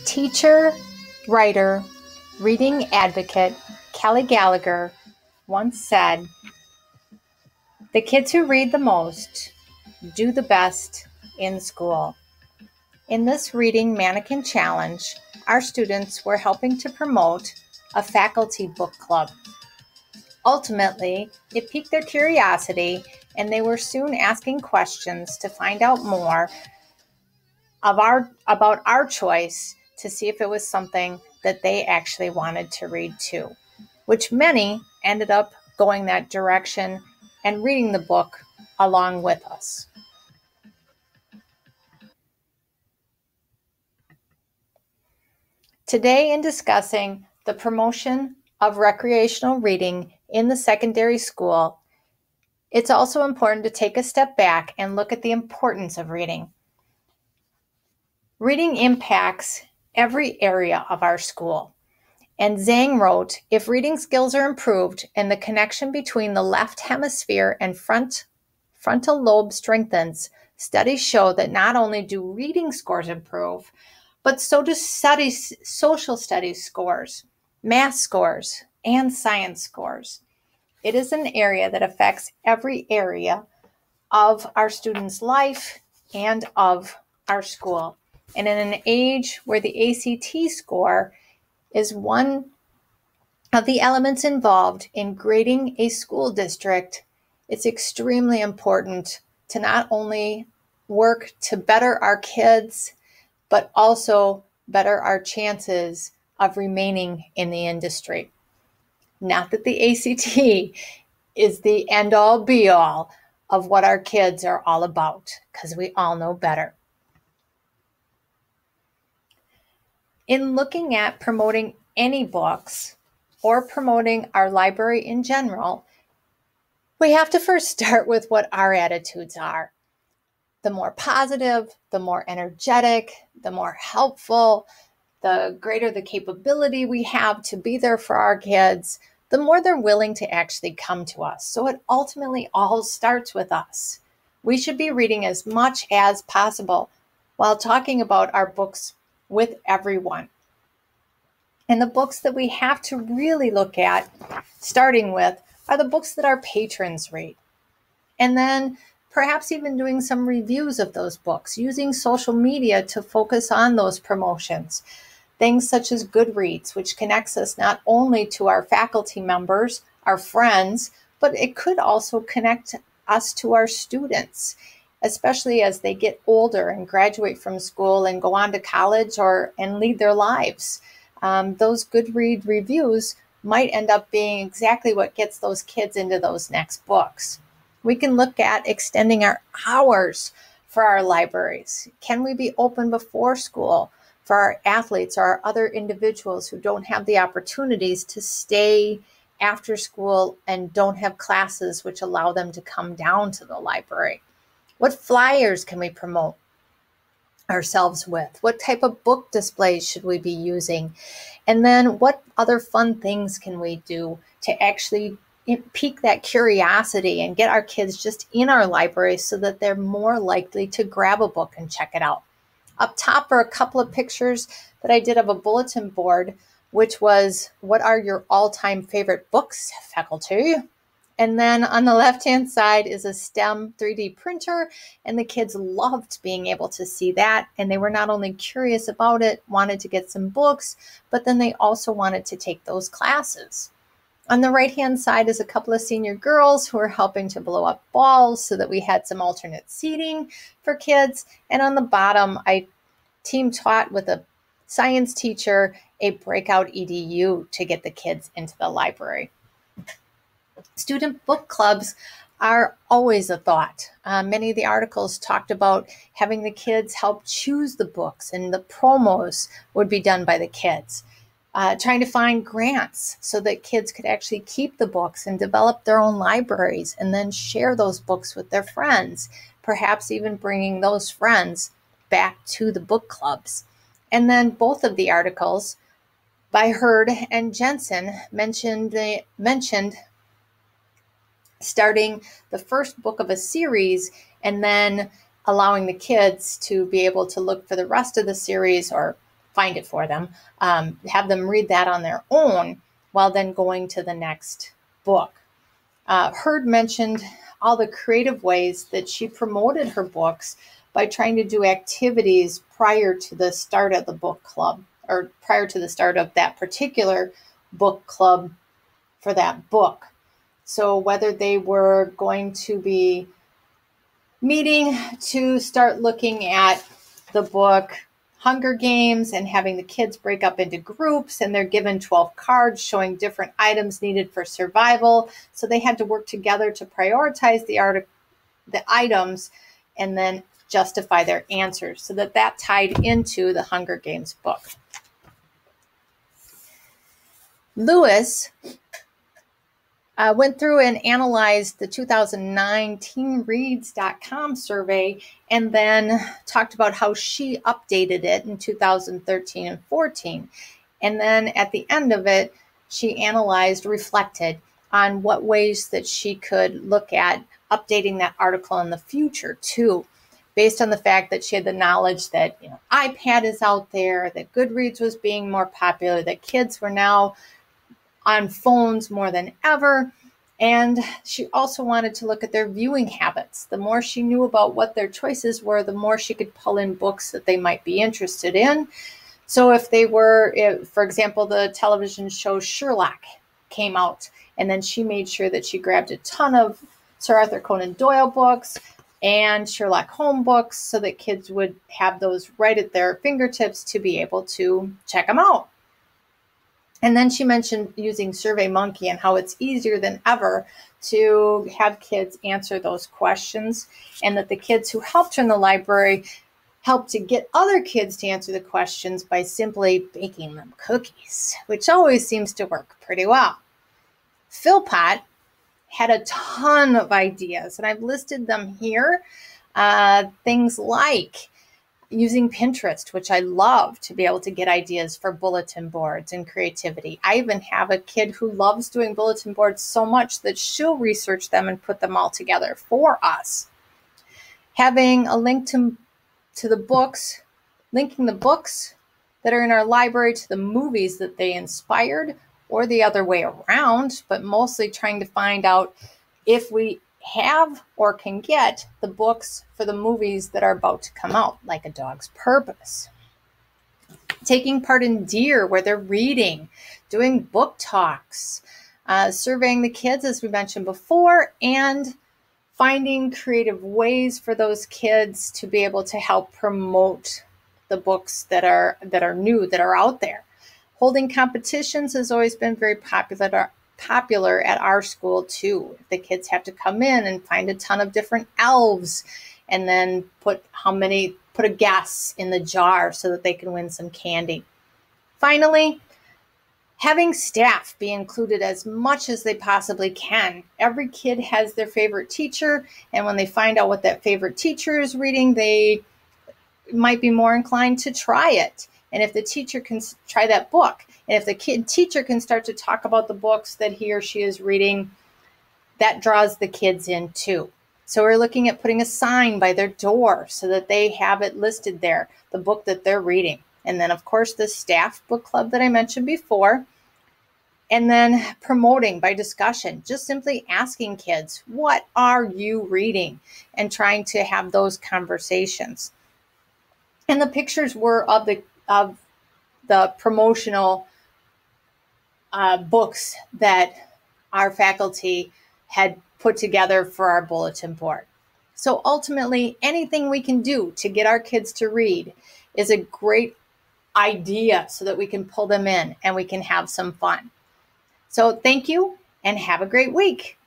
Teacher, writer, reading advocate Kelly Gallagher once said, "The kids who read the most do the best in school." In this Reading Mannequin Challenge, our students were helping to promote a faculty book club. Ultimately, it piqued their curiosity, and they were soon asking questions to find out more about our choice to see if it was something that they actually wanted to read too, which many ended up going that direction and reading the book along with us. Today, in discussing the promotion of recreational reading in the secondary school, it's also important to take a step back and look at the importance of reading. Reading impacts every area of our school. And Zhang wrote, "If reading skills are improved and the connection between the left hemisphere and frontal lobe strengthens, studies show that not only do reading scores improve, but so do social studies scores, math scores, and science scores." It is an area that affects every area of our students' life and of our school. And in an age where the ACT score is one of the elements involved in grading a school district, it's extremely important to not only work to better our kids, but also better our chances of remaining in the industry. Not that the ACT is the end-all be-all of what our kids are all about, because we all know better. In looking at promoting any books or promoting our library in general, we have to first start with what our attitudes are. The more positive, the more energetic, the more helpful, the greater the capability we have to be there for our kids, the more they're willing to actually come to us. So it ultimately all starts with us. We should be reading as much as possible while talking about our books with everyone. And the books that we have to really look at, starting with, are the books that our patrons read. And then perhaps even doing some reviews of those books, using social media to focus on those promotions. Things such as Goodreads, which connects us not only to our faculty members, our friends, but it could also connect us to our students, especially as they get older and graduate from school and go on to college and lead their lives. Those Goodreads reviews might end up being exactly what gets those kids into those next books. We can look at extending our hours for our libraries. Can we be open before school for our athletes or our other individuals who don't have the opportunities to stay after school and don't have classes which allow them to come down to the library? What flyers can we promote ourselves with? What type of book displays should we be using? And then what other fun things can we do to actually pique that curiosity and get our kids just in our library so that they're more likely to grab a book and check it out? Up top are a couple of pictures that I did of a bulletin board, which was, what are your all-time favorite books, faculty? And then on the left-hand side is a STEM 3D printer, and the kids loved being able to see that. And they were not only curious about it, wanted to get some books, but then they also wanted to take those classes. On the right-hand side is a couple of senior girls who are helping to blow up balls so that we had some alternate seating for kids. And on the bottom, I team taught with a science teacher a breakout EDU to get the kids into the library. Student book clubs are always a thought. Many of the articles talked about having the kids help choose the books, and the promos would be done by the kids. Trying to find grants so that kids could actually keep the books and develop their own libraries and then share those books with their friends, perhaps even bringing those friends back to the book clubs. And then both of the articles by Hurd and Jensen mentioned starting the first book of a series and then allowing the kids to be able to look for the rest of the series or find it for them, have them read that on their own while then going to the next book. Heard mentioned all the creative ways that she promoted her books by trying to do activities prior to the start of the book club, or prior to the start of that particular book club for that book. So whether they were going to be meeting to start looking at the book Hunger Games and having the kids break up into groups, and they're given 12 cards showing different items needed for survival. So they had to work together to prioritize the items and then justify their answers, so that tied into the Hunger Games book. Lewis went through and analyzed the 2009 teenreads.com survey and then talked about how she updated it in 2013 and 14. And then at the end of it, she reflected on what ways that she could look at updating that article in the future too, based on the fact that she had the knowledge that iPad is out there, that Goodreads was being more popular, that kids were now on phones more than ever. And she also wanted to look at their viewing habits. The more she knew about what their choices were, the more she could pull in books that they might be interested in. So for example, the television show Sherlock came out, and then she made sure that she grabbed a ton of Sir Arthur Conan Doyle books and Sherlock Holmes books so that kids would have those right at their fingertips to be able to check them out. And then she mentioned using SurveyMonkey and how it's easier than ever to have kids answer those questions, and that the kids who helped her in the library helped to get other kids to answer the questions by simply baking them cookies, which always seems to work pretty well. Philpott had a ton of ideas, and I've listed them here. Things like using Pinterest, which I love to be able to get ideas for bulletin boards and creativity. I even have a kid who loves doing bulletin boards so much that she'll research them and put them all together for us. Having a link to the books, linking the books that are in our library to the movies that they inspired, or the other way around, but mostly trying to find out if we have or can get the books for the movies that are about to come out, like A Dog's Purpose. Taking part in DEAR, where they're reading, doing book talks, surveying the kids, as we mentioned before, and finding creative ways for those kids to be able to help promote the books that are new, that are out there. Holding competitions has always been very popular at our school too. The kids have to come in and find a ton of different elves and then put a guess in the jar so that they can win some candy. Finally, having staff be included as much as they possibly can. Every kid has their favorite teacher, and when they find out what that favorite teacher is reading, they might be more inclined to try it. And if the teacher can try that book, and if the teacher can start to talk about the books that he or she is reading, that draws the kids in too. So we're looking at putting a sign by their door so that they have it listed there, the book that they're reading. And then, of course, the staff book club that I mentioned before. And then promoting by discussion, just simply asking kids, what are you reading? And trying to have those conversations. And the pictures were of the promotional books that our faculty had put together for our bulletin board. So ultimately, anything we can do to get our kids to read is a great idea so that we can pull them in and we can have some fun. So thank you and have a great week.